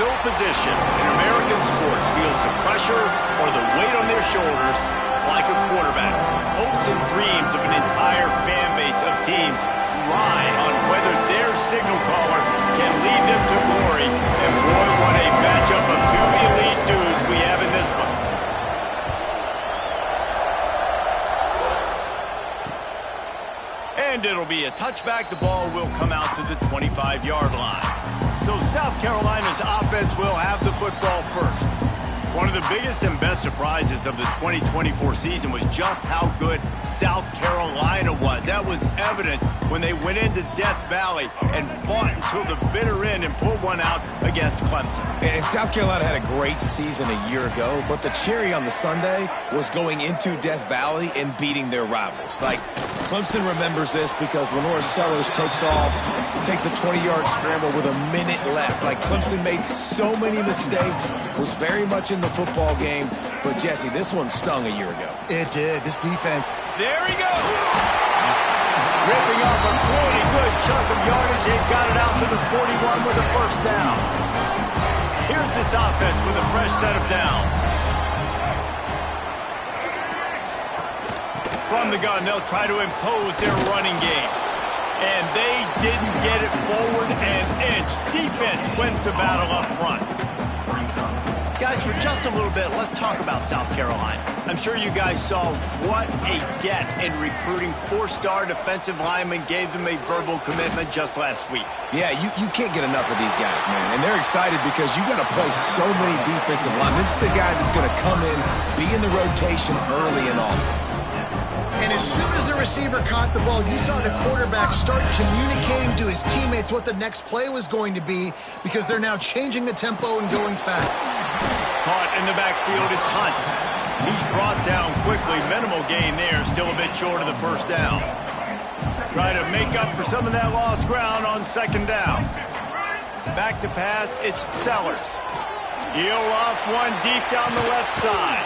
No position in American sports feels the pressure or the weight on their shoulders like a quarterback. Hopes and dreams of an entire fan base of teams ride on whether their signal caller can lead them to glory. And boy, what a matchup of two elite dudes we have in this one. And it'll be a touchback. The ball will come out to the 25-yard line. So South Carolina's offense will have the football first. One of the biggest and best surprises of the 2024 season was just how good South Carolina was. That was evident when they went into Death Valley and fought until the bitter end and pulled one out against Clemson. And South Carolina had a great season a year ago, but the cherry on the sundae was going into Death Valley and beating their rivals. Like, Clemson remembers this because Lenore Sellers takes off. He takes the 20-yard scramble with a minute left. Like, Clemson made so many mistakes, was very much in the football game. But, Jesse, this one stung a year ago. It did. This defense. There he goes. Ripping off a really good chunk of yardage. They got it out to the 41 with a first down. Here's this offense with a fresh set of downs. From the gun, they'll try to impose their running game. And they didn't get it forward an inch. Defense wins the battle up front. Guys, for just a little bit, let's talk about South Carolina. I'm sure you guys saw what a get in recruiting. Four-star defensive linemen gave them a verbal commitment just last week. Yeah, you can't get enough of these guys, man. And they're excited because you got to play so many defensive line. This is the guy that's going to come in, be in the rotation early and often. And as soon as the receiver caught the ball, you saw the quarterback start communicating to his teammates what the next play was going to be because they're now changing the tempo and going fast. Caught in the backfield, it's Hunt. He's brought down quickly. Minimal gain there, still a bit short of the first down. Try to make up for some of that lost ground on second down. Back to pass, it's Sellers. He'll off one deep down the left side.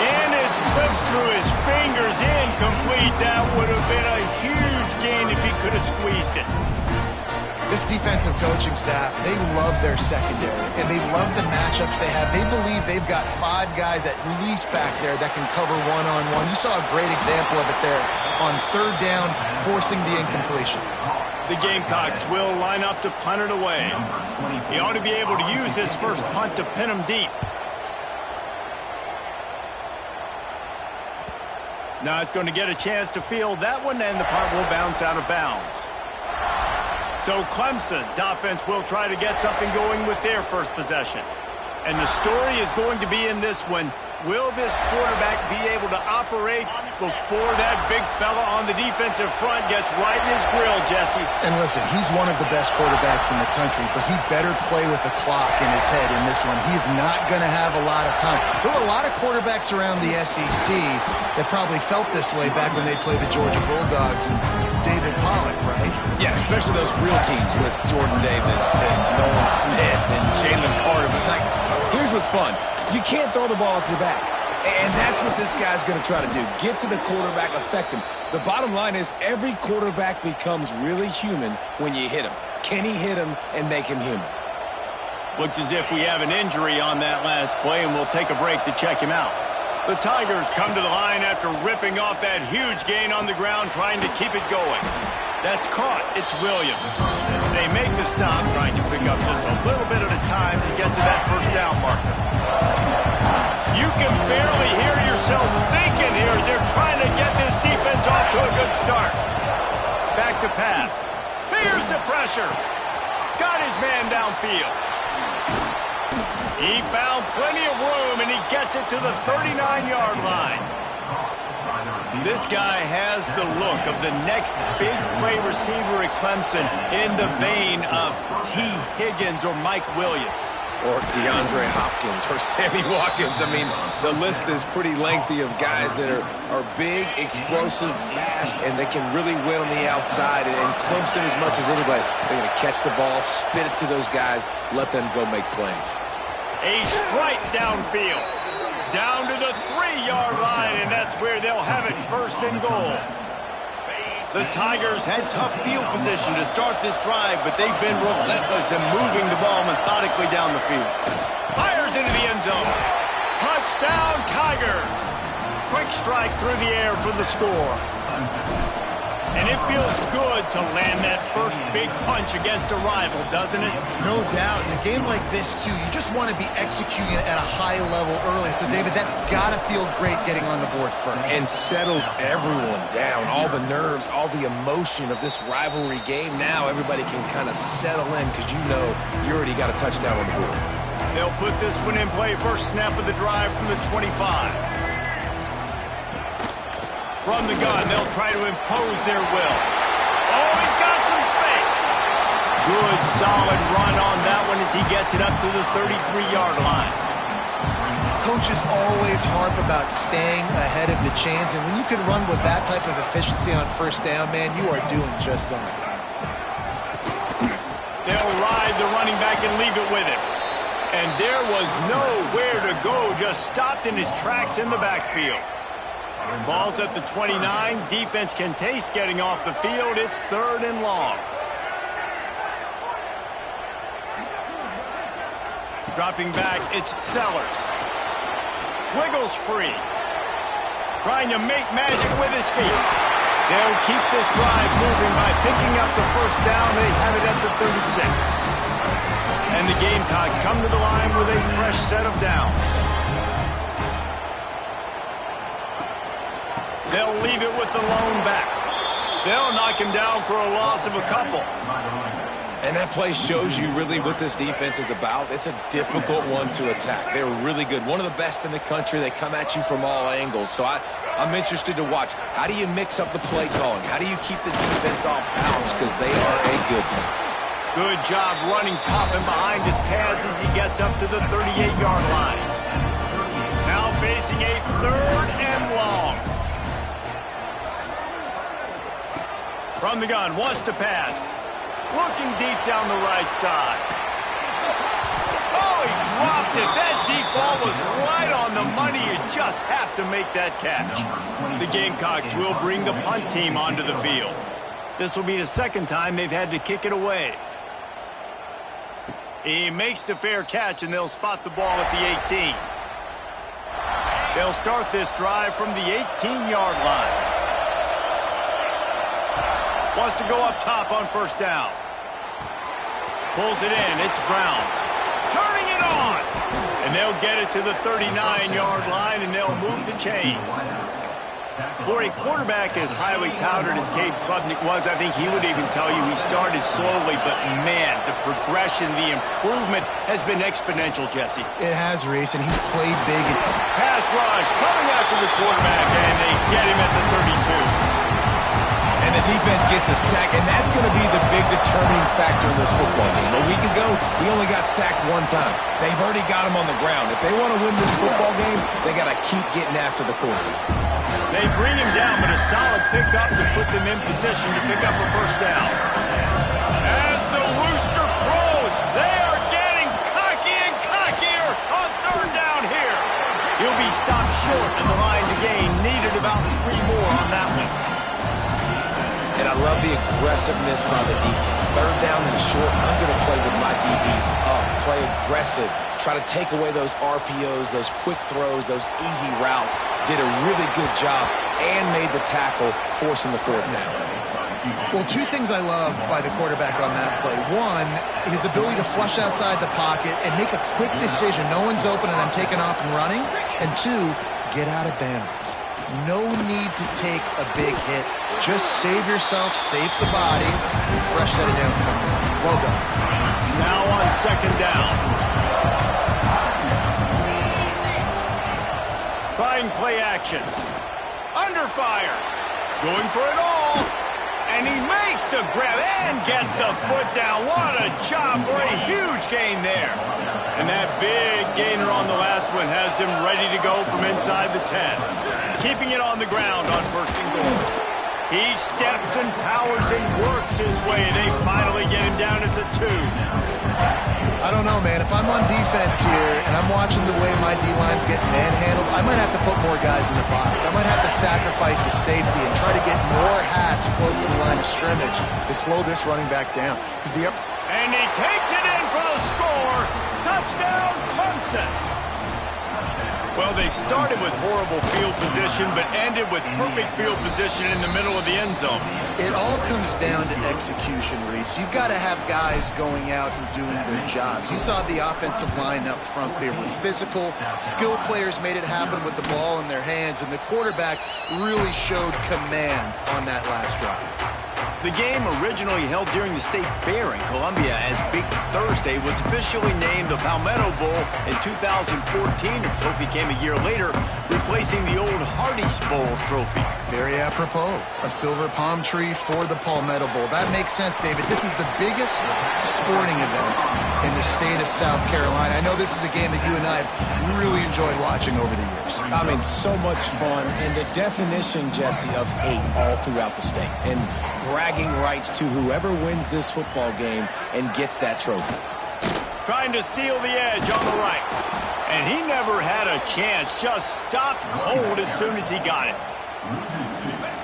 And it slips through his fingers, incomplete. That would have been a huge gain if he could have squeezed it. This defensive coaching staff, they love their secondary, and they love the matchups they have. They believe they've got 5 guys at least back there that can cover one-on-one. You saw a great example of it there on third down, forcing the incompletion. The Gamecocks will line up to punt it away. He ought to be able to use this first punt to pin him deep. Not going to get a chance to field that one, and the punt will bounce out of bounds. So Clemson's offense will try to get something going with their first possession. And the story is going to be in this one. Will this quarterback be able to operate before that big fella on the defensive front gets right in his grill, Jesse? And listen, he's one of the best quarterbacks in the country, but he better play with the clock in his head in this one. He's not going to have a lot of time. There were a lot of quarterbacks around the SEC that probably felt this way back when they played the Georgia Bulldogs and David Pollock, right? Yeah, especially those real teams with Jordan Davis and Nolan Smith and Jalen Carter. But, like, here's what's fun. You can't throw the ball off your back. And that's what this guy's going to try to do. Get to the quarterback, affect him. The bottom line is every quarterback becomes really human when you hit him. Can he hit him and make him human? Looks as if we have an injury on that last play, and we'll take a break to check him out. The Tigers come to the line after ripping off that huge gain on the ground, trying to keep it going. That's caught. It's Williams. They make the stop, trying to pick up just a little bit at a time to get to that first down marker. You can barely hear yourself thinking here as they're trying to get this defense off to a good start. Back to pass. Here's the pressure. Got his man downfield. He found plenty of room, and he gets it to the 39-yard line. This guy has the look of the next big play receiver at Clemson in the vein of T. Higgins or Mike Williams. Or DeAndre Hopkins or Sammy Watkins. I mean, the list is pretty lengthy of guys that are big, explosive, fast, and they can really win on the outside. And Clemson, as much as anybody, they're going to catch the ball, spit it to those guys, let them go make plays. A strike downfield. Down to the 3-yard line, and that's where they'll have it, first and goal. The Tigers had tough field position to start this drive, but they've been relentless in moving the ball methodically down the field. Fires into the end zone. Touchdown, Tigers. Quick strike through the air for the score. And it feels good to land that first big punch against a rival, doesn't it? No doubt. In a game like this, too, you just want to be executing it at a high level early. So, David, that's got to feel great getting on the board first. And settles everyone down. All the nerves, all the emotion of this rivalry game. Now everybody can kind of settle in because you know you already got a touchdown on the board. They'll put this one in play. First snap of the drive from the 25. From the gun, they'll try to impose their will. Oh, he's got some space. Good, solid run on that one as he gets it up to the 33-yard line. Coaches always harp about staying ahead of the chains, and when you can run with that type of efficiency on first down, man, you are doing just that. They'll ride the running back and leave it with him. And there was nowhere to go, just stopped in his tracks in the backfield. Ball's at the 29. Defense can taste getting off the field. It's 3rd and long. Dropping back, it's Sellers. Wiggles free. Trying to make magic with his feet. They'll keep this drive moving by picking up the first down. They have it at the 36. And the Gamecocks come to the line with a fresh set of downs. They'll leave it with the lone back. They'll knock him down for a loss of a couple. And that play shows you really what this defense is about. It's a difficult one to attack. They're really good. One of the best in the country. They come at you from all angles. So I'm interested to watch. How do you mix up the play calling? How do you keep the defense off balance? Because they are a good one. Good job running top and behind his pads as he gets up to the 38-yard line. Now facing a 3rd and long. From the gun, wants to pass. Looking deep down the right side. Oh, he dropped it. That deep ball was right on the money. You just have to make that catch. The Gamecocks will bring the punt team onto the field. This will be the second time they've had to kick it away. He makes the fair catch, and they'll spot the ball at the 18. They'll start this drive from the 18-yard line. Wants to go up top on first down. Pulls it in. It's Brown. Turning it on. And they'll get it to the 39-yard line, and they'll move the chains. For a quarterback as highly touted as Cade Klubnik was, I think he would even tell you he started slowly, but man, the progression, the improvement has been exponential, Jesse. It has, Reese, and he's played big. Pass rush coming after the quarterback, and they get him at the 32. And the defense gets a sack, and that's going to be the big determining factor in this football game. A week ago, he only got sacked one time. They've already got him on the ground. If they want to win this football game, they got to keep getting after the quarterback. They bring him down, but a solid pickup to put them in position to pick up a first down. As the rooster crows, they are getting cocky and cockier on 3rd down here. He'll be stopped short of the line to gain. Needed about 3 more on that one. And I love the aggressiveness by the defense. 3rd down and short, I'm going to play with my DBs up. Play aggressive. Try to take away those RPOs, those quick throws, those easy routes. Did a really good job and made the tackle, forcing the 4th down. Well, 2 things I love by the quarterback on that play. 1, his ability to flush outside the pocket and make a quick decision. No one's open and I'm taking off and running. And 2, get out of bounds. No need to take a big hit. Just save yourself, save the body. Fresh set of downs coming in. Well done. Now on 2nd down. Trying play action. Under fire. Going for it all. And he makes the grab and gets the foot down. What a job for a huge gain there. And that big gainer on the last one has him ready to go from inside the 10. Keeping it on the ground on 1st and goal. He steps and powers and works his way. They finally get him down at the 2. I I don't know, man. If I'm on defense here and I'm watching the way my D-line's getting manhandled, I might have to put more guys in the box. I might have to sacrifice his safety and try to get more hats close to the line of scrimmage to slow this running back down. And he takes it in for the score. Touchdown, Clemson. Well, they started with horrible field position, but ended with perfect field position in the middle of the end zone. It all comes down to execution, Reese. You've got to have guys going out and doing their jobs. You saw the offensive line up front. They were physical. Skill players made it happen with the ball in their hands, and the quarterback really showed command on that last drive. The game, originally held during the State Fair in Columbia as Big Thursday, was officially named the Palmetto Bowl in 2014. The trophy came a year later, replacing the old Hardee's Bowl trophy. Very apropos. A silver palm tree for the Palmetto Bowl. That makes sense, David. This is the biggest sporting event in the state of South Carolina. I know this is a game that you and I have really enjoyed watching over the years. I mean, so much fun, and the definition, Jesse, of hate all throughout the state. And bragging rights to whoever wins this football game and gets that trophy. Trying to seal the edge on the right. And he never had a chance. Just stopped cold as soon as he got it.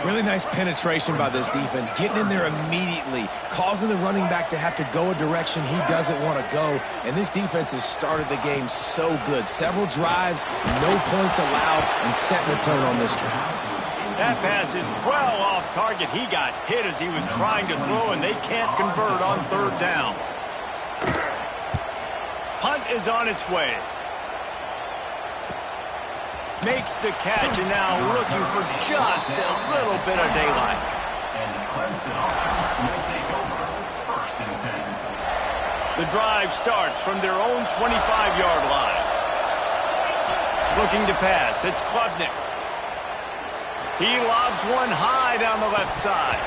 Really nice penetration by this defense, getting in there immediately, causing the running back to have to go a direction he doesn't want to go. And this defense has started the game so good. Several drives, no points allowed, and setting the tone on this drive. That pass is well off target. He got hit as he was trying to throw, and they can't convert on third down. Punt is on its way. Makes the catch, and now looking for just a little bit of daylight. And the Clemson offense will take over first and 10. The drive starts from their own 25-yard line. Looking to pass, it's Klubnik. He lobs one high down the left side.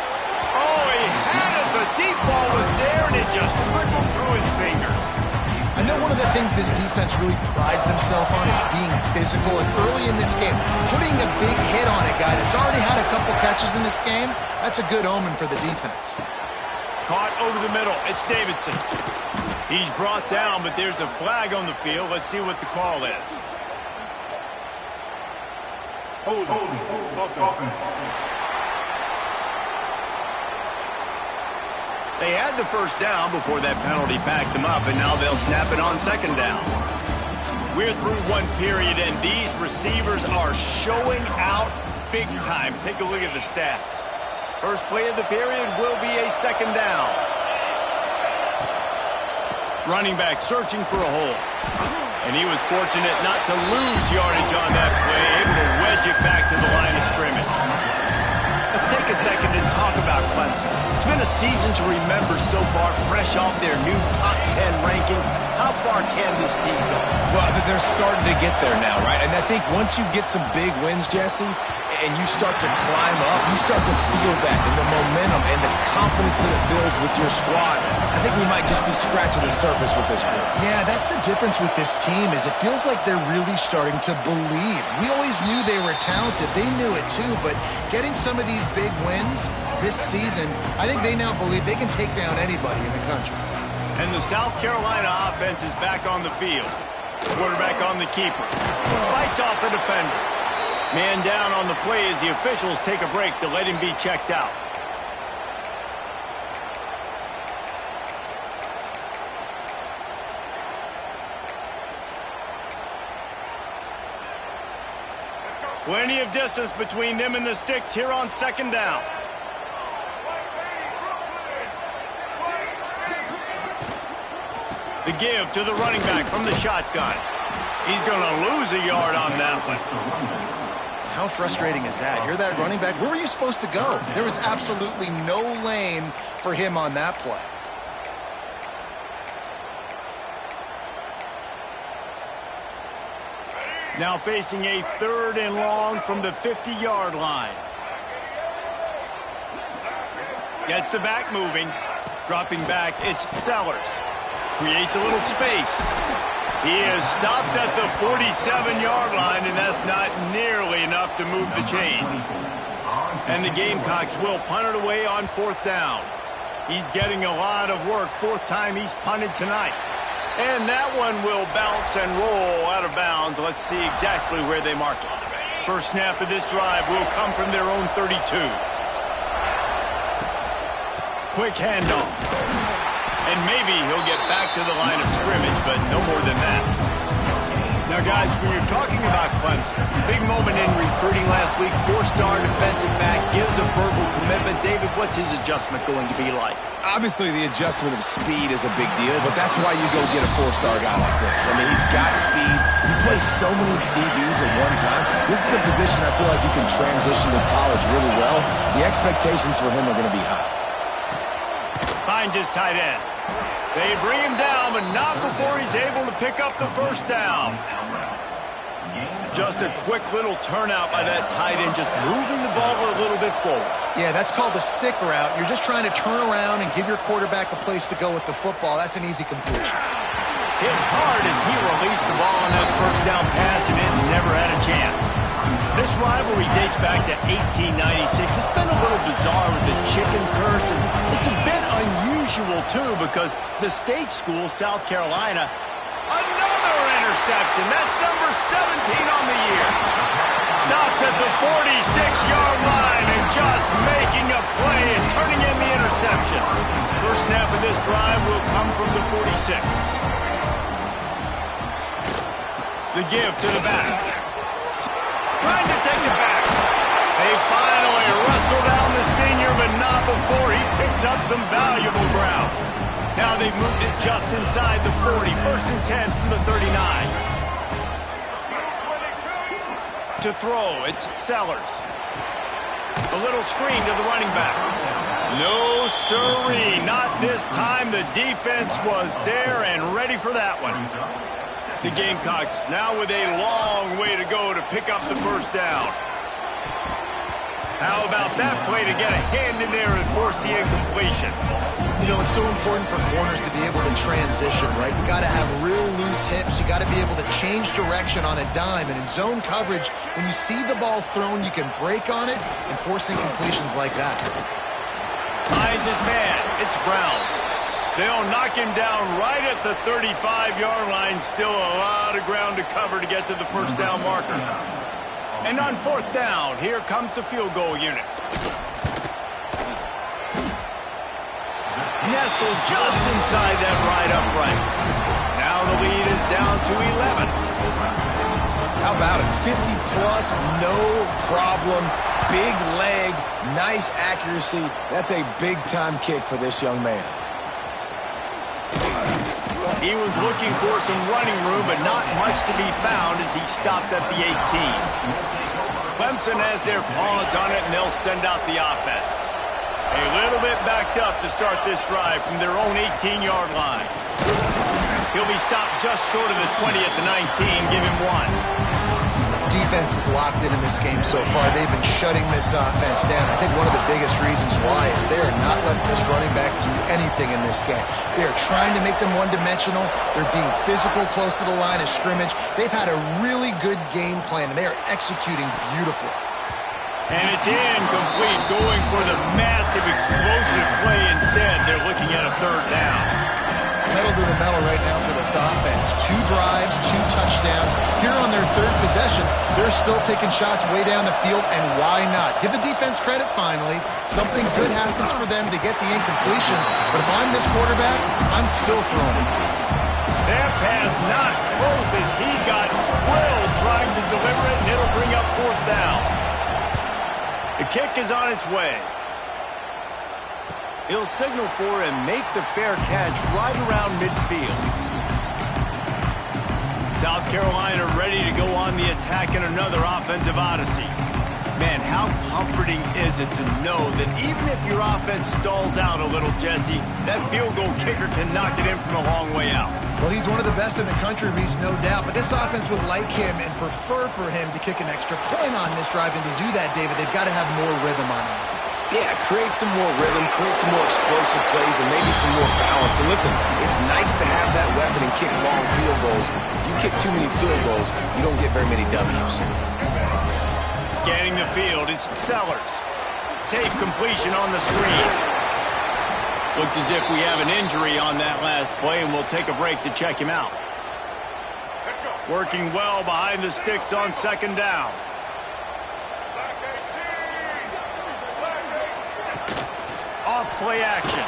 Oh, he had it. The deep ball was there, and it just trickled through his fingers. I know one of the things this defense really prides themselves on is being physical, and early in this game, putting a big hit on a guy that's already had a couple catches in this game, that's a good omen for the defense. Caught over the middle. It's Davidson. He's brought down, but there's a flag on the field. Let's see what the call is. Hold. They had the first down before that penalty packed them up, and now they'll snap it on second down. We're through one period, and these receivers are showing out big time. Take a look at the stats. First play of the period will be a second down. Running back searching for a hole. And he was fortunate not to lose yardage on that play, able to wedge it back to the line of scrimmage. Let's take a second and talk about Clemson. It's been a season to remember so far, fresh off their new top 10 ranking. How far can this team go? Well, they're starting to get there now, right? And I think once you get some big wins, Jesse, and you start to climb up, you start to feel that in the momentum and the confidence that it builds with your squad. I think we might just be scratching the surface with this group. Yeah, that's the difference with this team is it feels like they're really starting to believe. We always knew they were talented. They knew it too, but getting some of these big wins this season, I think they now believe they can take down anybody in the country. And the South Carolina offense is back on the field. Quarterback on the keeper. Fights off a defender. Man down on the play as the officials take a break to let him be checked out. Plenty of distance between them and the sticks here on second down. The give to the running back from the shotgun. He's going to lose a yard on that one. How frustrating is that? You're that running back. Where were you supposed to go? There was absolutely no lane for him on that play. Now facing a third and long from the 50-yard line. Gets the back moving. Dropping back, it's Sellers. Creates a little space. He is stopped at the 47-yard line, and that's not nearly enough to move the chains. And the Gamecocks will punt it away on fourth down. He's getting a lot of work. Fourth time he's punted tonight. And that one will bounce and roll out of bounds. Let's see exactly where they mark it. First snap of this drive will come from their own 32. Quick handoff. And maybe he'll get back to the line of scrimmage, but no more than that. Now, guys, when you're talking about Clemson, big moment in recruiting last week, 4-star defensive back, gives a verbal commitment. David, what's his adjustment going to be like? Obviously, the adjustment of speed is a big deal, but that's why you go get a 4-star guy like this. I mean, he's got speed. He plays so many DBs at one time. This is a position I feel like you can transition to college really well. The expectations for him are going to be high. Finds his tight end. They bring him down, but not before he's able to pick up the first down. Just a quick little turnout by that tight end, just moving the ball a little bit forward. Yeah, that's called a stick route. You're just trying to turn around and give your quarterback a place to go with the football. That's an easy completion. Hit hard as he released the ball on that first down pass, and it never had a chance. This rivalry dates back to 1896. It's been a little bizarre with the chicken curse, and it's a bit unusual, too, because the state school, South Carolina, another interception. That's number 17 on the year. Stopped at the 46-yard line and just making a play and turning in the interception. First snap of this drive will come from the 46. The give to the back. Trying to take it back. They finally wrestle down the senior, but not before he picks up some valuable ground. Now they've moved it just inside the 40. First and 10 from the 39. To throw, it's Sellers. A little screen to the running back. No siree, not this time. The defense was there and ready for that one. The Gamecocks now with a long way to go to pick up the first down. How about that play to get a hand in there and force the incompletion? You know, it's so important for corners to be able to transition, right? You got to have real loose hips. You got to be able to change direction on a dime. And in zone coverage, when you see the ball thrown, you can break on it and force incompletions like that. Finds his man. It's Brown. They'll knock him down right at the 35-yard line. Still a lot of ground to cover to get to the first down marker. And on fourth down, here comes the field goal unit. Nestled just inside that right upright. Now the lead is down to 11. How about it? 50-plus, no problem. Big leg, nice accuracy. That's a big-time kick for this young man. He was looking for some running room, but not much to be found as he stopped at the 18. Clemson has their paws on it, and they'll send out the offense. A little bit backed up to start this drive from their own 18-yard line. He'll be stopped just short of the 20 at the 19. Give him one. Defense is locked in this game so far. They've been shutting this offense down. I think one of the biggest reasons why is they are not letting this running back do anything in this game. They are trying to make them one-dimensional. They're being physical close to the line of scrimmage. They've had a really good game plan, and they are executing beautifully. And it's incomplete, going for the massive explosive play instead. They're looking at a third down. Pedal to the metal right now for this offense. 2 drives, 2 touchdowns. Here on their third possession, they're still taking shots way down the field, and why not? Give the defense credit finally. Something good happens for them to get the incompletion, but if I'm this quarterback, I'm still throwing it. That pass not close as he got drilled trying to deliver it, and it'll bring up fourth down. The kick is on its way. He'll signal for and make the fair catch right around midfield. South Carolina ready to go on the attack in another offensive odyssey. Man, how comforting is it to know that even if your offense stalls out a little, Jesse, that field goal kicker can knock it in from a long way out. Well, he's one of the best in the country, Reese, no doubt. But this offense would like him and prefer for him to kick an extra point on this drive. And to do that, David, they've got to have more rhythm on offense. Yeah, create some more rhythm, create some more explosive plays, and maybe some more balance. And listen, it's nice to have that weapon and kick long field goals. If you kick too many field goals, you don't get very many W's. Scanning the field, it's Sellers. Safe completion on the screen. Looks as if we have an injury on that last play, and we'll take a break to check him out. Working well behind the sticks on second down. Off play action.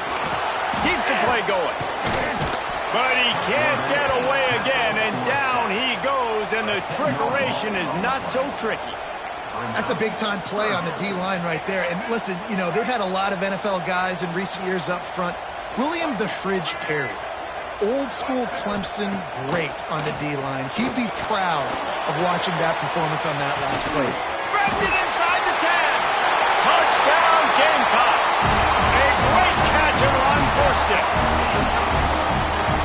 Keeps the play going. But he can't get away again, and down he goes, and the trickeration is not so tricky. That's a big-time play on the D-line right there. And listen, you know, they've had a lot of NFL guys in recent years up front. William the Fridge Perry, old-school Clemson great on the D-line. He'd be proud of watching that performance on that last play. Grabbed it inside the 10. Touchdown, Gamecocks. A great catch and run for 6.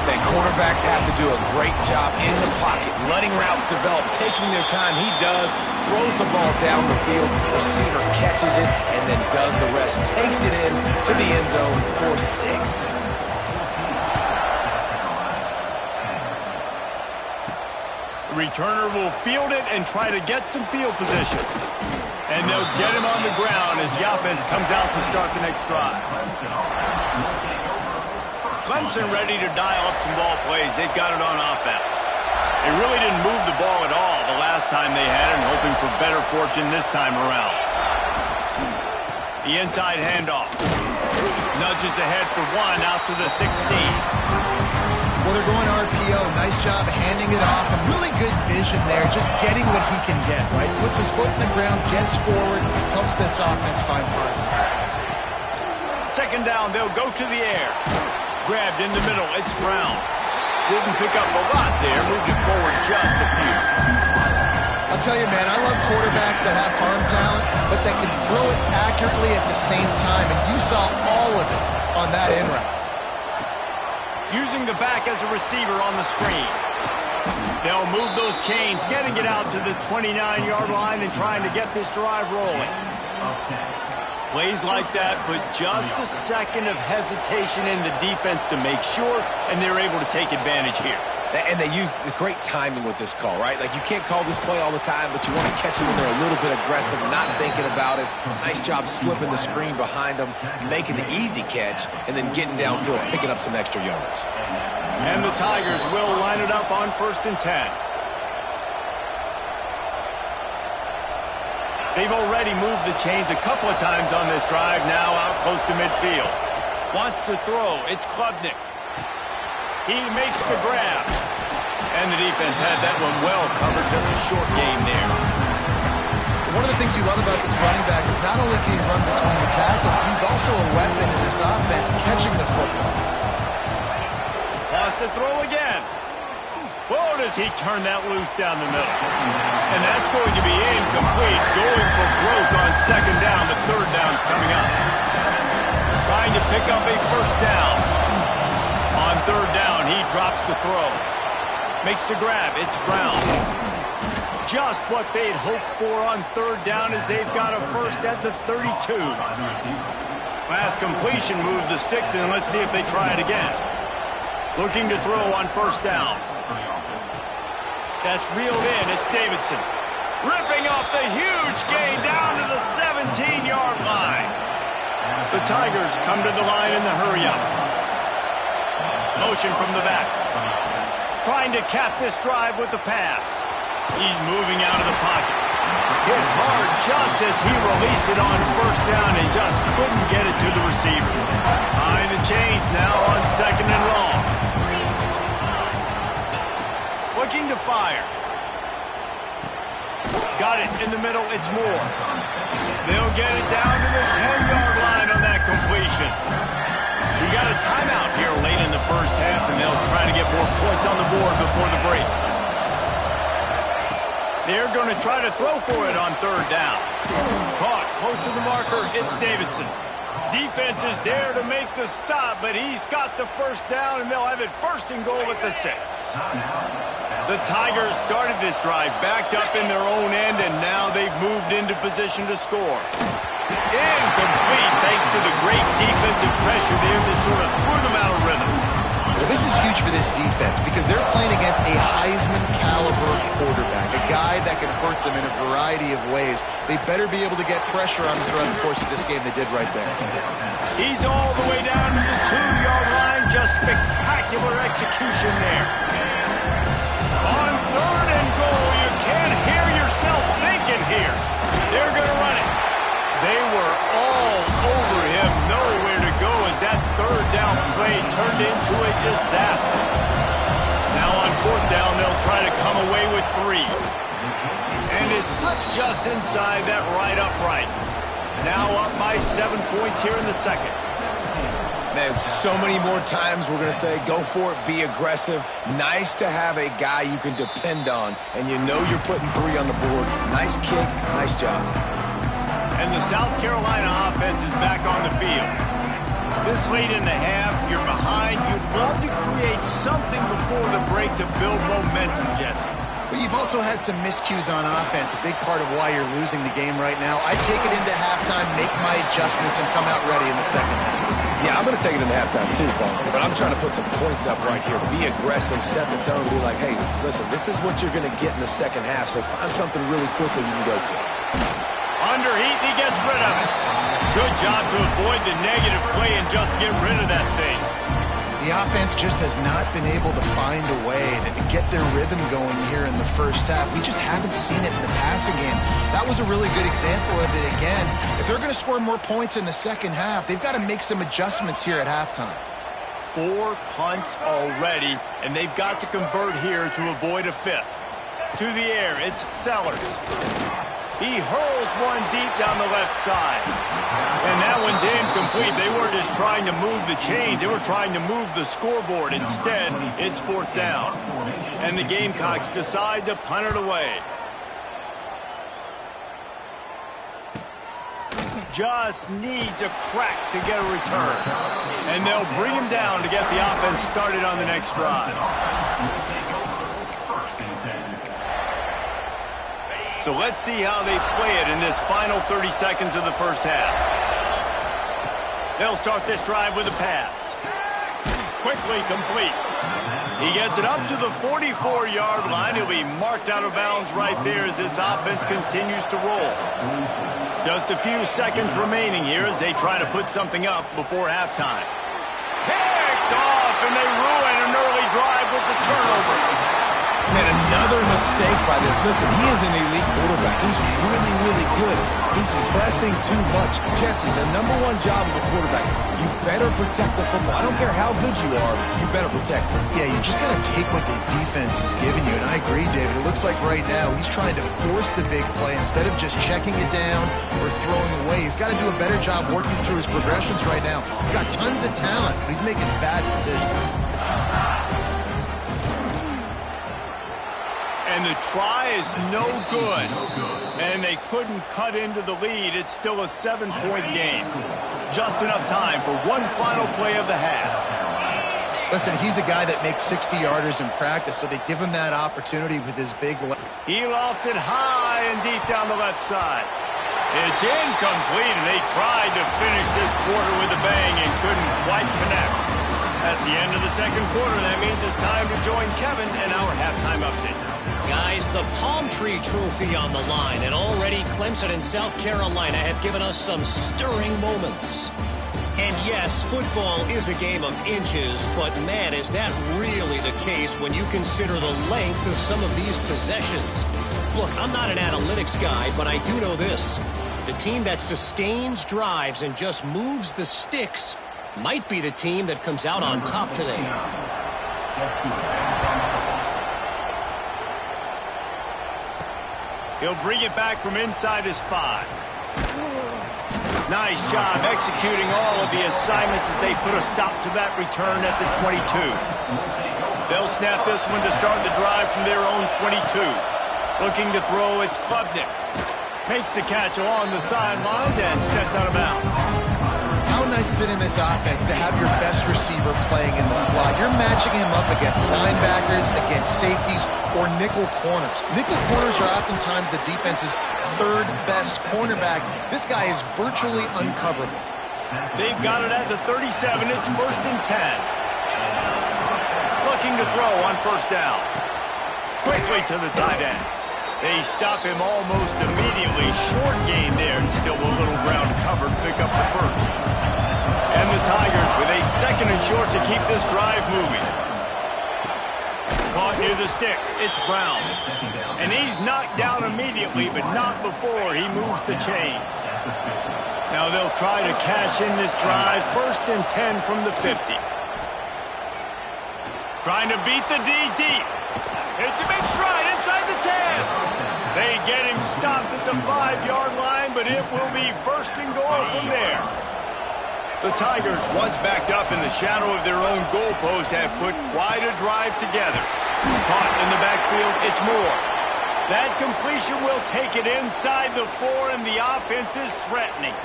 And quarterbacks have to do a great job in the pocket, letting routes develop, taking their time. He does, throws the ball down the field, receiver catches it, and then does the rest, takes it in to the end zone for 6. Returner will field it and try to get some field position. And they'll get him on the ground as the offense comes out to start the next drive. Clemson ready to dial up some ball plays. They've got it on offense. They really didn't move the ball at all the last time they had it, and hoping for better fortune this time around. The inside handoff. Nudges ahead for 1 out to the 16. Well, they're going RPO. Nice job handing it off, and really good vision there, just getting what he can get, right? Puts his foot in the ground, gets forward, helps this offense find positive points. Second down, they'll go to the air. Grabbed in the middle, it's Brown. Didn't pick up a lot there, moved it forward just a few. I'll tell you, man, I love quarterbacks that have arm talent, but that can throw it accurately at the same time, and you saw all of it on that in route. Using the back as a receiver on the screen. They'll move those chains, getting it out to the 29-yard line and trying to get this drive rolling. Plays like that put just a second of hesitation in the defense to make sure, and they're able to take advantage here. And they use great timing with this call, right? Like, you can't call this play all the time, but you want to catch them when they're a little bit aggressive, not thinking about it. Nice job slipping the screen behind them, making the easy catch, and then getting downfield, picking up some extra yards. And the Tigers will line it up on 1st and 10. They've already moved the chains a couple of times on this drive, now out close to midfield. Wants to throw, it's Klubnik. He makes the grab. And the defense had that one well covered, just a short gain there. One of the things you love about this running back is not only can he run between the tackles, but he's also a weapon in this offense, catching the football. Wants to throw again. Whoa, does he turn that loose down the middle. And that's going to be incomplete. Going for broke on second down. The third down's coming up. Trying to pick up a first down. On third down, he drops the throw. Makes the grab. It's Brown. Just what they'd hoped for on third down as they've got a first at the 32. Last completion moved the sticks in. Let's see if they try it again. Looking to throw on first down. That's reeled in. It's Davidson. Ripping off the huge gain down to the 17-yard line. The Tigers come to the line in the hurry-up. Motion from the back. Trying to cap this drive with the pass. He's moving out of the pocket. Hit hard just as he released it on first down and just couldn't get it to the receiver. Behind the chains now on second and long. Looking to fire. Got it in the middle. It's Moore. They'll get it down to the 10-yard line on that completion. We got a timeout here late in the first half, and they'll try to get more points on the board before the break. They're going to try to throw for it on third down. Caught close to the marker. It's Davidson. Defense is there to make the stop, but he's got the first down, and they'll have it first and goal at the 6. The Tigers started this drive backed up in their own end, and now they've moved into position to score. Incomplete thanks to the great defensive pressure there that sort of threw them out of rhythm. Well, this is huge for this defense because they're playing against a Heisman-caliber quarterback, a guy that back and hurt them in a variety of ways. They better be able to get pressure on them throughout the course of this game. They did right there. He's all the way down to the 2-yard line. Just spectacular execution there. On 3rd and goal, you can't hear yourself thinking here. They're going to run it. They were all over him, nowhere to go as that 3rd down play turned into a disaster. Now on 4th down, they'll try to come away with 3. And it slips just inside that right upright. Now up by 7 points here in the second. Man, so many more times we're going to say, go for it, be aggressive. Nice to have a guy you can depend on, and you know you're putting 3 on the board. Nice kick, nice job. And the South Carolina offense is back on the field. This late in the half, you're behind. You'd love to create something before the break to build momentum, Jesse. But you've also had some miscues on offense, a big part of why you're losing the game right now. I take it into halftime, make my adjustments, and come out ready in the second half. Yeah, I'm going to take it into halftime too, Paul. But I'm trying to put some points up right here. Be aggressive, set the tone, be like, hey, listen, this is what you're going to get in the second half, so find something really quickly you can go to. Under heat, and he gets rid of it. Good job to avoid the negative play and just get rid of that thing. The offense just has not been able to find a way to get their rhythm going here in the first half. We just haven't seen it in the passing game. That was a really good example of it again. If they're going to score more points in the second half, they've got to make some adjustments here at halftime. 4 punts already, and they've got to convert here to avoid a 5th. To the air, it's Sellers. He hurls one deep down the left side. And that one's incomplete. They weren't just trying to move the chains. They were trying to move the scoreboard. Instead, it's 4th down. And the Gamecocks decide to punt it away. Just needs a crack to get a return. And they'll bring him down to get the offense started on the next drive. So let's see how they play it in this final 30 seconds of the first half. They'll start this drive with a pass. Quickly complete. He gets it up to the 44-yard line. He'll be marked out of bounds right there as this offense continues to roll. Just a few seconds remaining here as they try to put something up before halftime. Picked off, and they ruin an early drive with the turnover. Man, another mistake by this. Listen, he is an elite quarterback. He's really, really good. He's pressing too much. Jesse, the #1 job of a quarterback, you better protect the football. I don't care how good you are, you better protect it. Yeah, you just got to take what the defense is giving you. And I agree, David. It looks like right now he's trying to force the big play instead of just checking it down or throwing away. He's got to do a better job working through his progressions right now. He's got tons of talent, but he's making bad decisions. And the try is no good. And they couldn't cut into the lead. It's still a 7-point game. Just enough time for one final play of the half. Listen, he's a guy that makes 60-yarders in practice, so they give him that opportunity with his big leg. He lofts it high and deep down the left side. It's incomplete, and they tried to finish this quarter with a bang and couldn't quite connect. That's the end of the second quarter. That means it's time to join Kevin in our halftime update. Guys, the Palm Tree Trophy on the line, and already Clemson and South Carolina have given us some stirring moments. And yes, football is a game of inches, but man, is that really the case when you consider the length of some of these possessions. Look, I'm not an analytics guy, but I do know this. The team that sustains drives and just moves the sticks might be the team that comes out on top today. He'll bring it back from inside his 5. Nice job executing all of the assignments as they put a stop to that return at the 22. They'll snap this one to start the drive from their own 22. Looking to throw, it's Klubnik. Makes the catch along the sidelines and steps out of bounds. How nice is it in this offense to have your best receiver playing in the slot? You're matching him up against linebackers, against safeties, or nickel corners. Nickel corners are oftentimes the defense's 3rd best cornerback. This guy is virtually uncoverable. They've got it at the 37. It's 1st and 10. Looking to throw on 1st down. Quickly to the tight end. They stop him almost immediately. Short gain there, and still a little ground covered. Pick up the first. And the Tigers with a 2nd and short to keep this drive moving. Caught near the sticks. It's Brown. And he's knocked down immediately, but not before he moves the chains. Now they'll try to cash in this drive. 1st and 10 from the 50. Trying to beat the D deep. Hits him in stride inside the 10. They get him stopped at the 5-yard line, but it will be 1st and goal from there. The Tigers, once backed up in the shadow of their own goalpost, have put quite a drive together. Caught in the backfield, it's Moore. That completion will take it inside the 4, and the offense is threatening.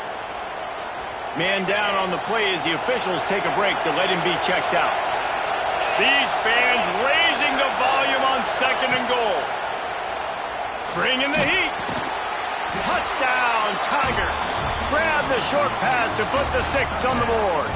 Man down on the play as the officials take a break to let him be checked out. These fans raising the volume on 2nd and goal. Bringing the heat. Touchdown, Tigers. Grab the short pass to put the 6 on the board.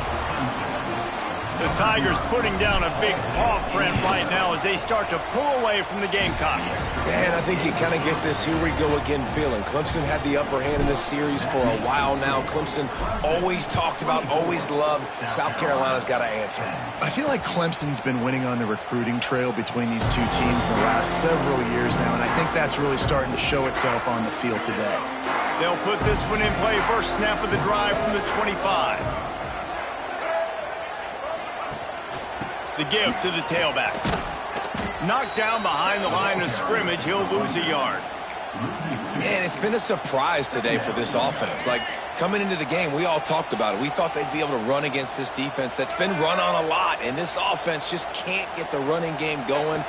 The Tigers putting down a big paw print right now as they start to pull away from the Gamecocks. And I think you kind of get this here we go again feeling. Clemson had the upper hand in this series for a while now. Clemson always talked about, always loved. South Carolina's got to answer. I feel like Clemson's been winning on the recruiting trail between these two teams in the last several years now, and I think that's really starting to show itself on the field today. They'll put this one in play. First snap of the drive from the 25. The give to the tailback. Knocked down behind the line of scrimmage. He'll lose a yard. Man, it's been a surprise today for this offense. Like, coming into the game, we all talked about it. We thought they'd be able to run against this defense that's been run on a lot, and this offense just can't get the running game going.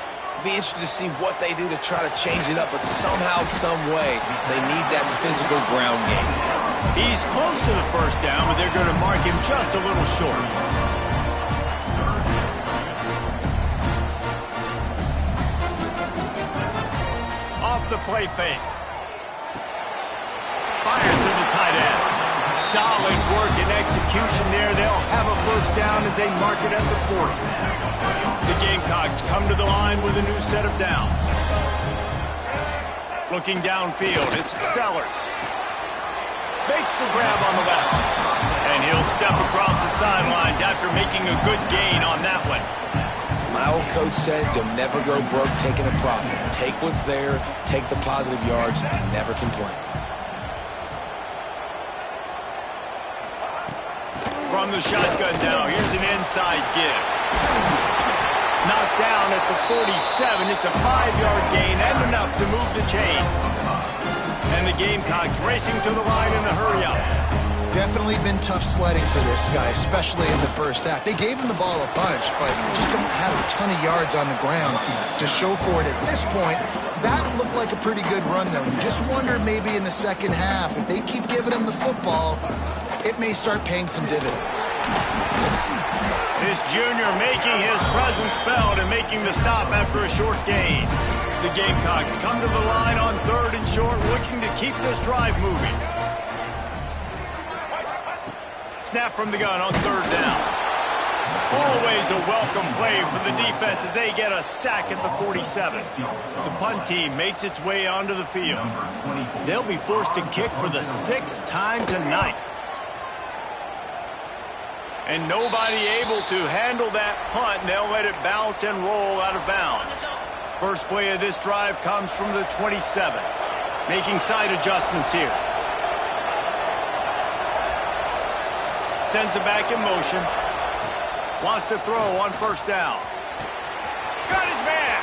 Be interested to see what they do to try to change it up, but somehow, some way, they need that physical ground game. He's close to the first down, but they're going to mark him just a little short. Off the play fake. Fires to the tight end. Solid work and execution there. They'll have a first down as they mark it at the 40. The Gamecocks come to the line with a new set of downs. Looking downfield, it's Sellers. Makes the grab on the left. And he'll step across the sidelines after making a good gain on that one. My old coach said you'll never go broke taking a profit. Take what's there, take the positive yards, and never complain. From the shotgun now, here's an inside give. Knocked down at the 47. It's a 5-yard gain and enough to move the chains. And the Gamecocks racing to the line in a hurry-up. Definitely been tough sledding for this guy, especially in the first half. They gave him the ball a bunch, but they just don't have a ton of yards on the ground to show for it at this point. That looked like a pretty good run, though. You just wonder maybe in the second half, if they keep giving him the football, it may start paying some dividends. This junior making his presence felt and making the stop after a short gain. The Gamecocks come to the line on 3rd and short, looking to keep this drive moving. Snap from the gun on 3rd down. Always a welcome play for the defense as they get a sack at the 47. The punt team makes its way onto the field. They'll be forced to kick for the 6th time tonight. And nobody able to handle that punt. They'll let it bounce and roll out of bounds. First play of this drive comes from the 27. Making side adjustments here. Sends it back in motion. Wants to throw on 1st down. Got his man.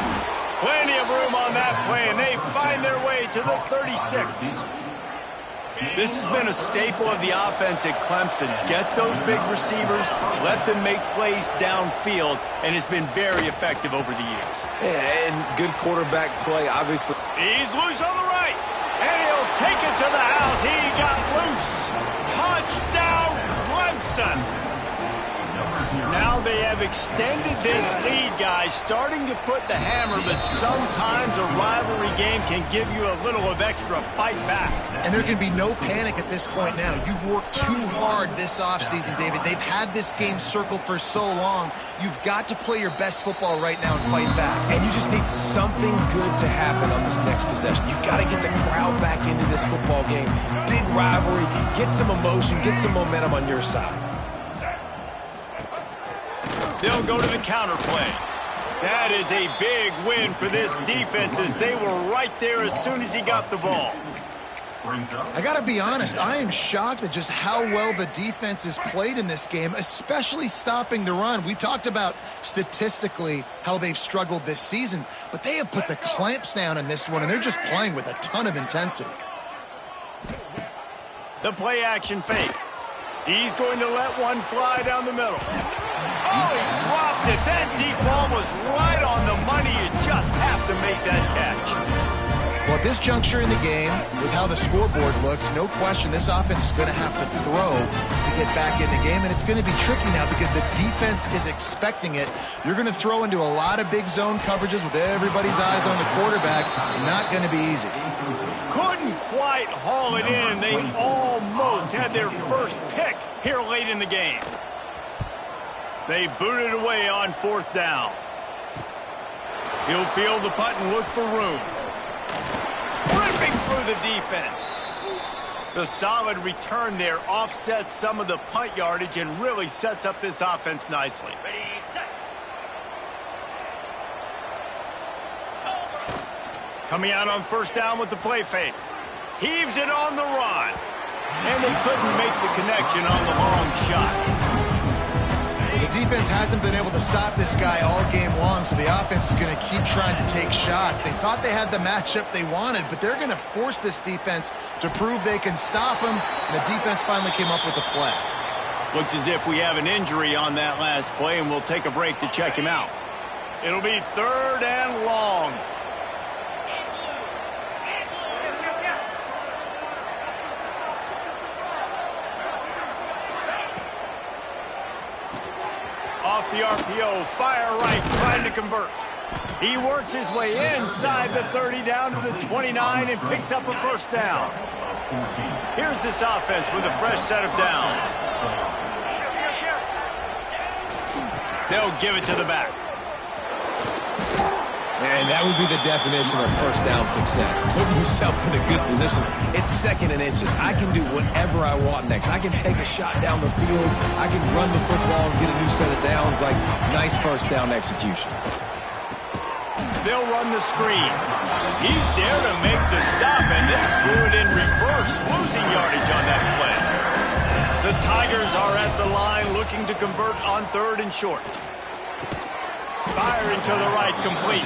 Plenty of room on that play, and they find their way to the 36. This has been a staple of the offense at Clemson. Get those big receivers, let them make plays downfield, and it's been very effective over the years. Yeah, and good quarterback play, obviously. He's loose on the right, and he'll take it to the house. He got loose. Touchdown, Clemson. Now they have extended this lead, guys, starting to put the hammer, but sometimes a rivalry game can give you a little of extra fight back. And there can be no panic at this point now. You've worked too hard this offseason, David. They've had this game circled for so long. You've got to play your best football right now and fight back. And you just need something good to happen on this next possession. You got to get the crowd back into this football game. Big rivalry, get some emotion, get some momentum on your side. They'll go to the counter play. That is a big win for this defense as they were right there as soon as he got the ball. I got to be honest, I am shocked at just how well the defense has played in this game, especially stopping the run. We talked about statistically how they've struggled this season, but they have put the clamps down in this one, and they're just playing with a ton of intensity. The play action fake. He's going to let one fly down the middle. Oh, he dropped it. That deep ball was right on the money. You just have to make that catch. Well, at this juncture in the game, with how the scoreboard looks, no question this offense is going to have to throw to get back in the game, and it's going to be tricky now because the defense is expecting it. You're going to throw into a lot of big zone coverages with everybody's eyes on the quarterback. Not going to be easy. Couldn't quite haul it in. They almost had their first pick here late in the game. They booted away on 4th down. He'll field the punt and look for room. Ripping through the defense. The solid return there offsets some of the punt yardage and really sets up this offense nicely. Ready, set. Coming out on 1st down with the play fake. Heaves it on the run. And they couldn't make the connection on the long shot. The defense hasn't been able to stop this guy all game long, so the offense is going to keep trying to take shots. They thought they had the matchup they wanted, but they're going to force this defense to prove they can stop him, and the defense finally came up with a play. Looks as if we have an injury on that last play, and we'll take a break to check him out. It'll be 3rd and long. Off the RPO, fire right, trying to convert. He works his way inside the 30 down to the 29 and picks up a 1st down. Here's this offense with a fresh set of downs. They'll give it to the back. And that would be the definition of 1st down success. Putting yourself in a good position. It's 2nd and inches. I can do whatever I want next. I can take a shot down the field. I can run the football and get a new set of downs. Like, nice 1st down execution. They'll run the screen. He's there to make the stop, and they threw it in reverse, losing yardage on that play. The Tigers are at the line looking to convert on 3rd and short. Firing to the right, complete.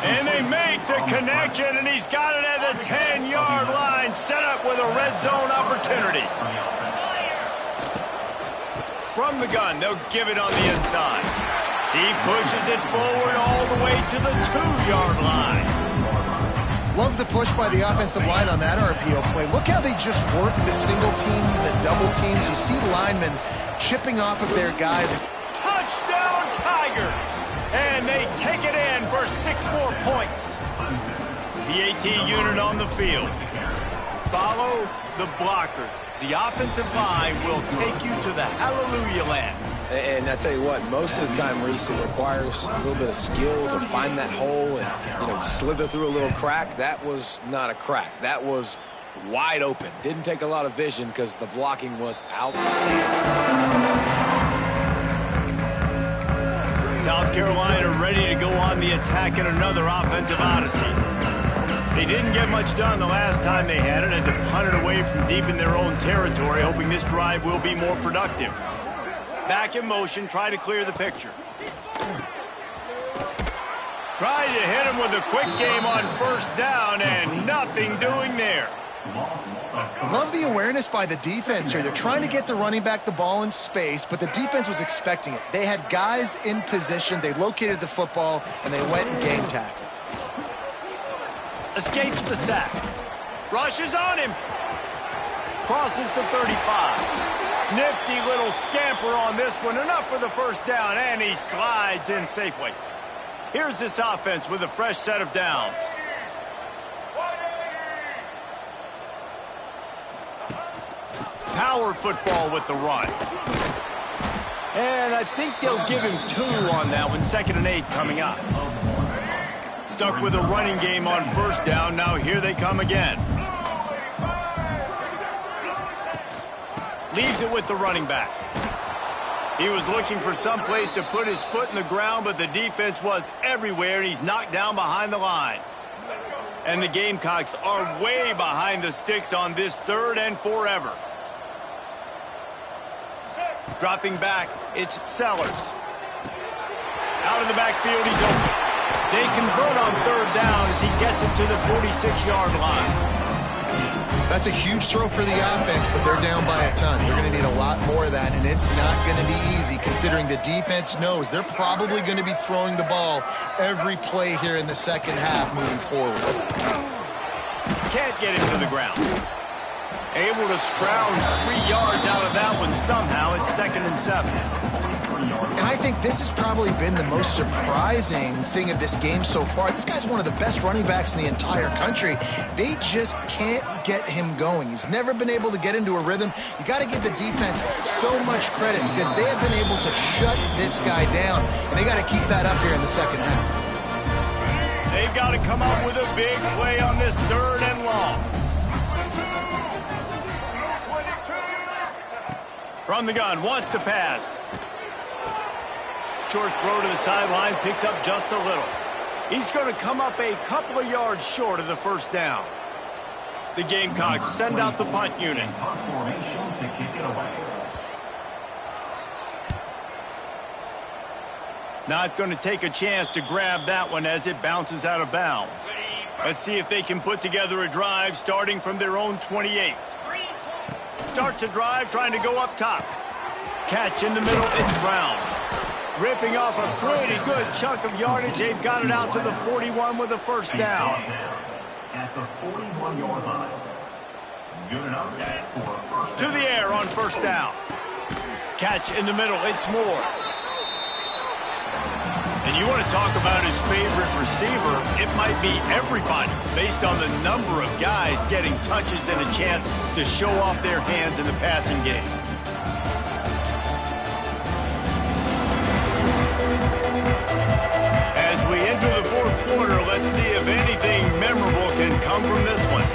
And they make the connection, and he's got it at the 10-yard line, set up with a red zone opportunity. From the gun, they'll give it on the inside. He pushes it forward all the way to the 2-yard line. Love the push by the offensive line on that RPO play. Look how they just work the single teams and the double teams. You see linemen chipping off of their guys. Touchdown, Tigers! And they take it in for 6 more points. The AT unit on the field. Follow the blockers. The offensive line will take you to the hallelujah land. And I tell you what, most of the time, Reese, it requires a little bit of skill to find that hole and, slither through a little crack. That was not a crack. That was wide open. Didn't take a lot of vision because the blocking was outstanding. South Carolina ready to go on the attack in another offensive odyssey. They didn't get much done the last time they had it, and to punt it away from deep in their own territory, hoping this drive will be more productive. Back in motion, try to clear the picture. Try to hit him with a quick game on 1st down, and nothing doing there. Love the awareness by the defense here. They're trying to get the running back the ball in space, but the defense was expecting it. They had guys in position. They located the football, and they went and game tackled. Escapes the sack. Rushes on him. Crosses the 35. Nifty little scamper on this one. Enough for the first down, and he slides in safely. Here's this offense with a fresh set of downs. Power football with the run. And I think they'll give him 2 on that one. 2nd and 8 coming up. Stuck with a running game on first down. Now here they come again. Leaves it with the running back. He was looking for some place to put his foot in the ground, but the defense was everywhere, and he's knocked down behind the line. And the Gamecocks are way behind the sticks on this 3rd and forever. Dropping back, it's Sellers. Out of the backfield, he's open. They convert on 3rd down as he gets it to the 46-yard line. That's a huge throw for the offense, but they're down by a ton. They're going to need a lot more of that, and it's not going to be easy considering the defense knows they're probably going to be throwing the ball every play here in the second half moving forward. Can't get him to the ground. Able to scrounge 3 yards out of that one somehow. It's 2nd and 7. And I think this has probably been the most surprising thing of this game so far. This guy's one of the best running backs in the entire country. They just can't get him going. He's never been able to get into a rhythm. You got to give the defense so much credit because they have been able to shut this guy down, and they got to keep that up here in the second half. They've got to come up with a big play on this 3rd and long. From the gun, wants to pass. Short throw to the sideline, picks up just a little. He's going to come up a couple of yards short of the first down. The Gamecocks send out the punt unit. Not going to take a chance to grab that one as it bounces out of bounds. Let's see if they can put together a drive starting from their own 28. Starts a drive trying to go up top. Catch in the middle, it's Brown. Ripping off a pretty good chunk of yardage. They've got it out to the 41 with a first down. At the 41-yard line. Good enough for a first down. To the air on first down. Catch in the middle, it's Moore. And you want to talk about his favorite receiver, it might be everybody based on the number of guys getting touches and a chance to show off their hands in the passing game. As we enter the 4th quarter, let's see if anything memorable can come from this one.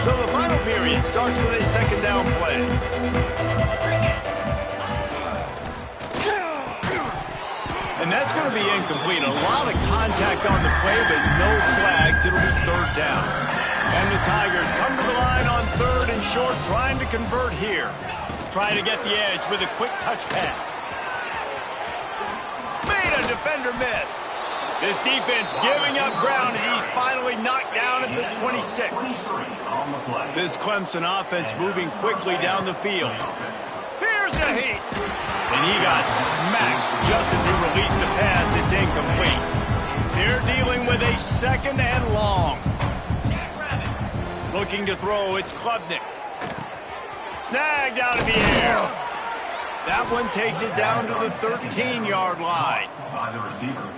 So the final period starts with a 2nd down play. And that's going to be incomplete. A lot of contact on the play, but no flags. It'll be 3rd down. And the Tigers come to the line on 3rd and short, trying to convert here. Trying to get the edge with a quick touch pass. Made a defender miss. This defense giving up ground as he's finally knocked down at the 26. This Clemson offense moving quickly down the field. Here's the heat. And he got smacked just as he released the pass. It's incomplete. They're dealing with a 2nd and long. Looking to throw, it's Klubnik. Snagged out of the air. That one takes it down to the 13-yard line. By the receiver.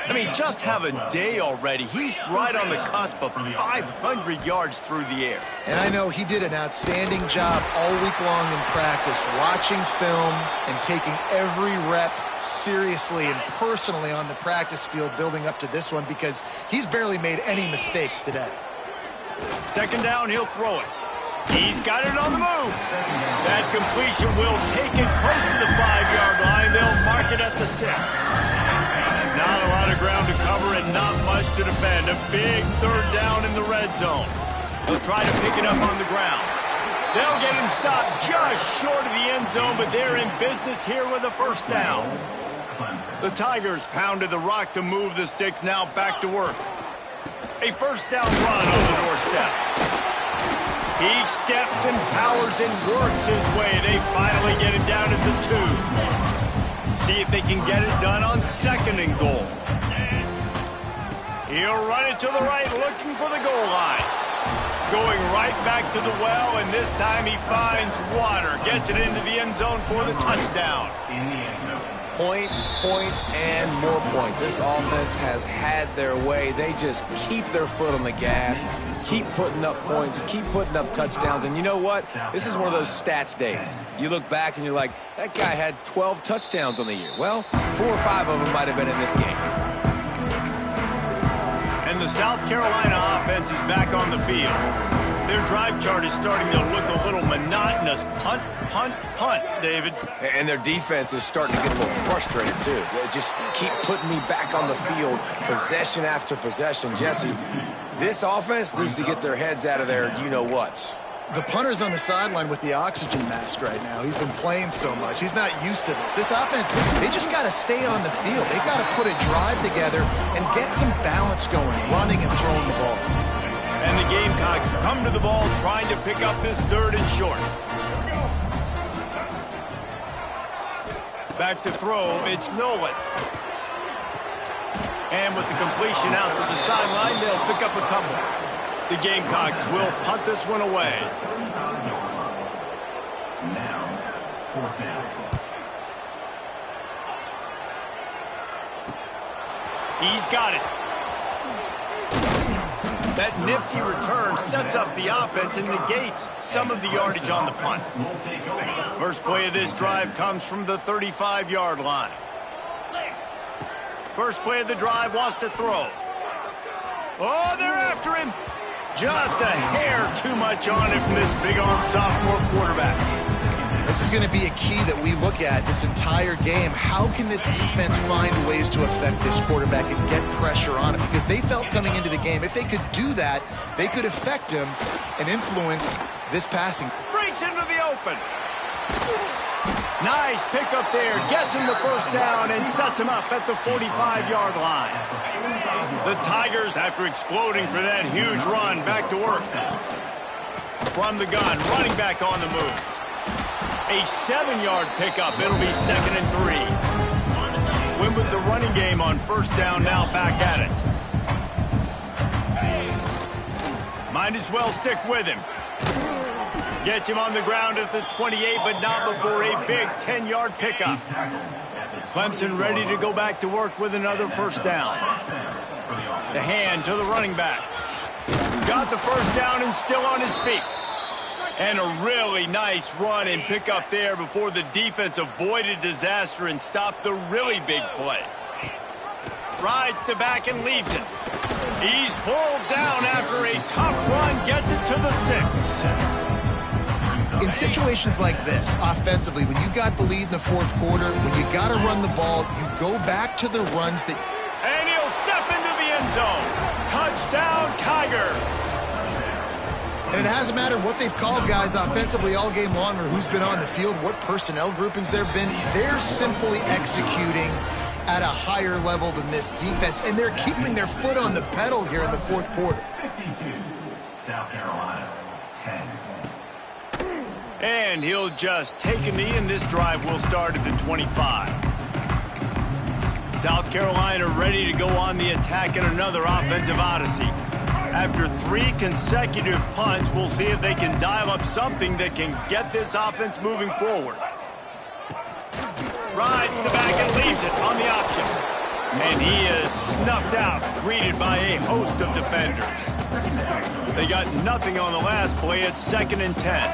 I mean, just have a day already. He's right on the cusp of 500 yards through the air. And I know he did an outstanding job all week long in practice, watching film and taking every rep seriously and personally on the practice field building up to this one because he's barely made any mistakes today. 2nd down, he'll throw it. He's got it on the move. That completion will take it close to the 5-yard line. They'll mark it at the 6. Not a lot of ground to cover and not much to defend. A big 3rd down in the red zone. They'll try to pick it up on the ground. They'll get him stopped just short of the end zone, but they're in business here with a first down. The Tigers pounded the rock to move the sticks, now back to work. A first down run on the doorstep. He steps and powers and works his way. They finally get him down at the 2. See if they can get it done on 2nd and goal. He'll run it to the right, looking for the goal line. Going right back to the well, and this time he finds water. Gets it into the end zone for the touchdown. In the end zone. Points, points, and more points. This offense has had their way. They just keep their foot on the gas, keep putting up points, keep putting up touchdowns. And you know what? This is one of those stats days. You look back and you're like, that guy had 12 touchdowns on the year. Well, 4 or 5 of them might have been in this game. And the South Carolina offense is back on the field. Their drive chart is starting to look a little monotonous. Punt, punt, punt, David. And their defense is starting to get a little frustrated, too. They just keep putting me back on the field, possession after possession. Jesse, this offense needs to get their heads out of their you-know-whats. The punter's on the sideline with the oxygen mask right now. He's been playing so much. He's not used to this. This offense, they just got to stay on the field. They've got to put a drive together and get some balance going, running and throwing the ball. And the Gamecocks come to the ball trying to pick up this 3rd and short. Back to throw, it's Nolan. And with the completion out to the sideline, they'll pick up a couple. The Gamecocks will punt this one away. Now, 4th down. He's got it. That nifty return sets up the offense and negates some of the yardage on the punt. First play of this drive comes from the 35-yard line. First play of the drive wants to throw. Oh, they're after him. Just a hair too much on it from this big-armed sophomore quarterback. This is going to be a key that we look at this entire game. How can this defense find ways to affect this quarterback and get pressure on him? Because they felt coming into the game, if they could do that, they could affect him and influence this passing. Breaks into the open. Nice pickup there. Gets him the first down and sets him up at the 45-yard line. The Tigers, after exploding for that huge run, back to work. From the gun, running back on the move. A 7-yard pickup. It'll be 2nd and 3. Win with the running game on first down, now back at it. Might as well stick with him. Gets him on the ground at the 28, but not before a big 10-yard pickup. Clemson ready to go back to work with another first down. The hand to the running back. Got the first down and still on his feet. And a really nice run and pickup there before the defense avoided disaster and stopped the really big play. Rides to back and leaves it. He's pulled down after a tough run, gets it to the 6. In situations like this, offensively, when you've got the lead in the 4th quarter, when you got to run the ball, you go back to the runs that... And he'll step into the end zone. Touchdown, Tigers. And it hasn't mattered what they've called guys offensively all game long or who's been on the field, what personnel groupings there have been. They're simply executing at a higher level than this defense, and they're keeping their foot on the pedal here in the 4th quarter. 52, South Carolina, 10. And he'll just take a knee, and this drive will start at the 25. South Carolina ready to go on the attack in another offensive odyssey. After 3 consecutive punts, we'll see if they can dial up something that can get this offense moving forward. Rides the back and leaves it on the option. And he is snuffed out, greeted by a host of defenders. They got nothing on the last play. It's 2nd and 10.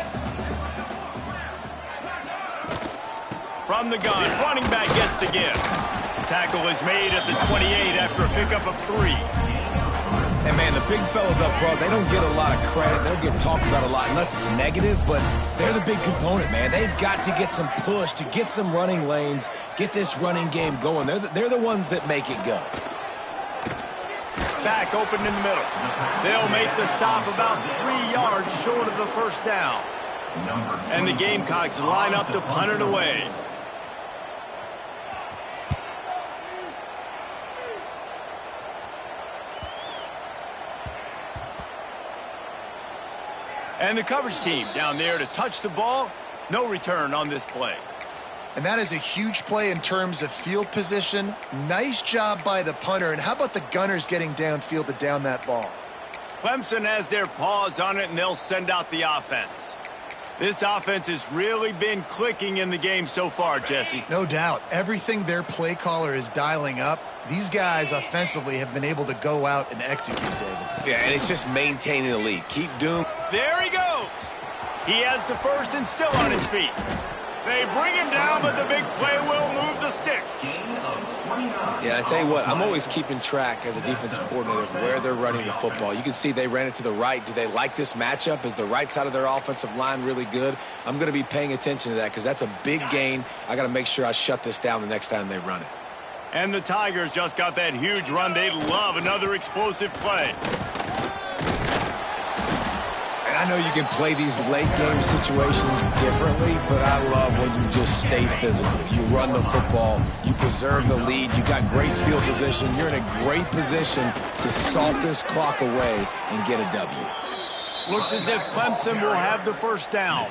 From the gun, running back gets to give. Tackle is made at the 28 after a pickup of 3. And, man, the big fellas up front, they don't get a lot of credit. They don't get talked about a lot unless it's negative, but they're the big component, man. They've got to get some push, to get some running lanes, get this running game going. They're the ones that make it go. Back open in the middle. They'll make the stop about 3 yards short of the first down. And the Gamecocks line up to punt it away. And the coverage team down there to touch the ball. No return on this play. And that is a huge play in terms of field position. Nice job by the punter. And how about the gunners getting downfield to down that ball? Clemson has their paws on it, and they'll send out the offense. This offense has really been clicking in the game so far, Jesse. No doubt. Everything their play caller is dialing up, these guys offensively have been able to go out and execute, David. Yeah, and it's just maintaining the lead. Keep doing. There he goes. He has the first and still on his feet. They bring him down, but the big play will move the sticks. Yeah, I tell you what, I'm always keeping track as a defensive coordinator of where they're running the football. You can see they ran it to the right. Do they like this matchup? Is the right side of their offensive line really good? I'm going to be paying attention to that because that's a big gain. I got to make sure I shut this down the next time they run it. And the Tigers just got that huge run. They love another explosive play. I know you can play these late game situations differently, but I love when you just stay physical. You run the football, you preserve the lead, you got great field position, you're in a great position to salt this clock away and get a W. Looks as if Clemson will have the first down.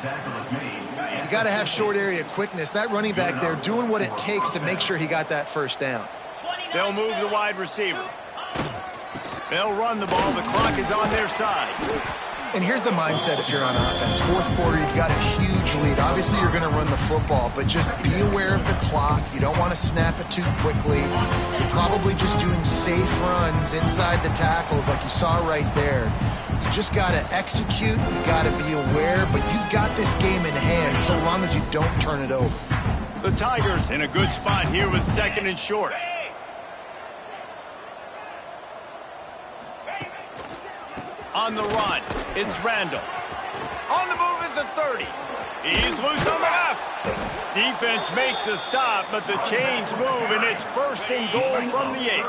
You got to have short area quickness. That running back there doing what it takes to make sure he got that first down. They'll move the wide receiver. They'll run the ball. The clock is on their side. And here's the mindset if you're on offense. Fourth quarter, you've got a huge lead. Obviously, you're going to run the football, but just be aware of the clock. You don't want to snap it too quickly. You're probably just doing safe runs inside the tackles like you saw right there. You just got to execute. You got to be aware, but you've got this game in hand so long as you don't turn it over. The Tigers in a good spot here with second and short. On the run, it's Randall. On the move is the 30. He's loose on the left. Defense makes a stop, but the chains move, and it's first and goal from the 8.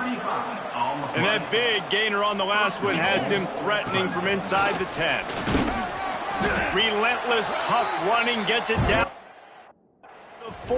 And that big gainer on the last one has them threatening from inside the 10. Relentless, tough running gets it down to 4.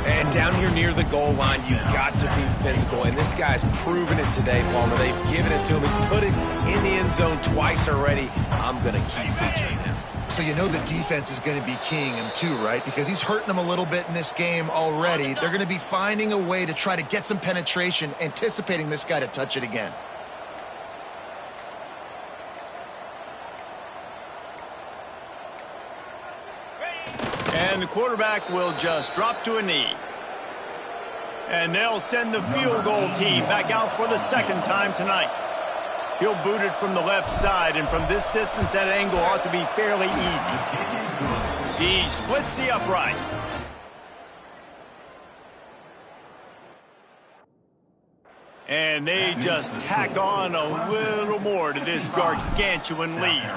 And down here near the goal line, you got to be physical. And this guy's proven it today, Palmer. They've given it to him. He's put it in the end zone twice already. I'm going to keep featuring him. So you know the defense is going to be keying him too, right? Because he's hurting them a little bit in this game already. They're going to be finding a way to try to get some penetration, anticipating this guy to touch it again. And the quarterback will just drop to a knee. And they'll send the field goal team back out for the second time tonight. He'll boot it from the left side, and from this distance, that angle ought to be fairly easy. He splits the uprights. And they just tack on a little more to this gargantuan lead.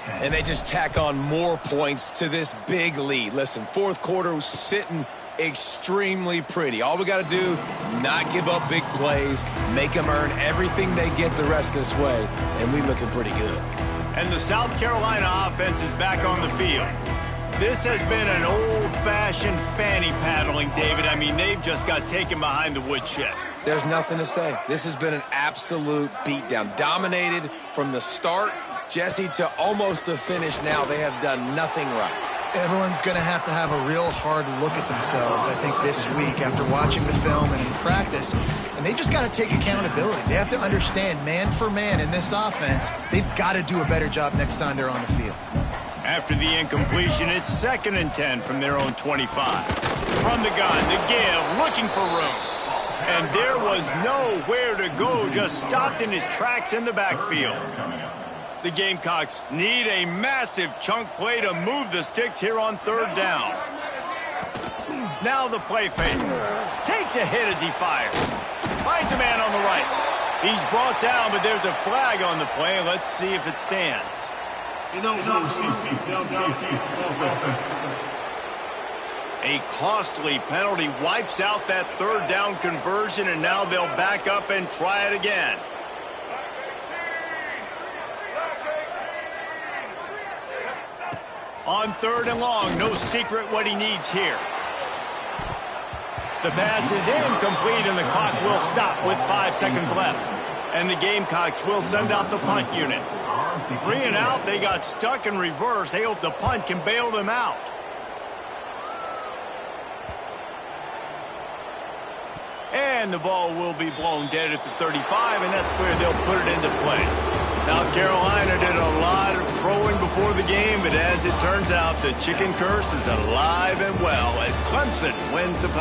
And they just tack on more points to this big lead. Listen, fourth quarter was sitting extremely pretty. All we got to do, not give up big plays, make them earn everything they get the rest this way, and we looking pretty good. And the South Carolina offense is back on the field. This has been an old-fashioned fanny paddling, David. I mean, they've just got taken behind the woodshed. There's nothing to say. This has been an absolute beatdown. Dominated from the start, Jesse, to almost the finish now. They have done nothing right. Everyone's going to have a real hard look at themselves, I think, this week after watching the film and in practice. And they've just got to take accountability. They have to understand, man for man in this offense, they've got to do a better job next time they're on the field. After the incompletion, it's 2nd and 10 from their own 25. From the gun, the give, looking for room. And there was nowhere to go, just stopped in his tracks in the backfield. The Gamecocks need a massive chunk play to move the sticks here on 3rd down. Now the play fake. Takes a hit as he fires. Finds a man on the right. He's brought down, but there's a flag on the play. Let's see if it stands. A costly penalty wipes out that 3rd down conversion, and now they'll back up and try it again. On 3rd and long, no secret what he needs here. The pass is incomplete, and the clock will stop with 5 seconds left. And the Gamecocks will send out the punt unit. 3 and out, they got stuck in reverse. They hope the punt can bail them out. And And the ball will be blown dead at the 35, and that's where they'll put it into play. South Carolina did a lot of throwing before the game, but as it turns out, the chicken curse is alive and well as Clemson wins the penalty.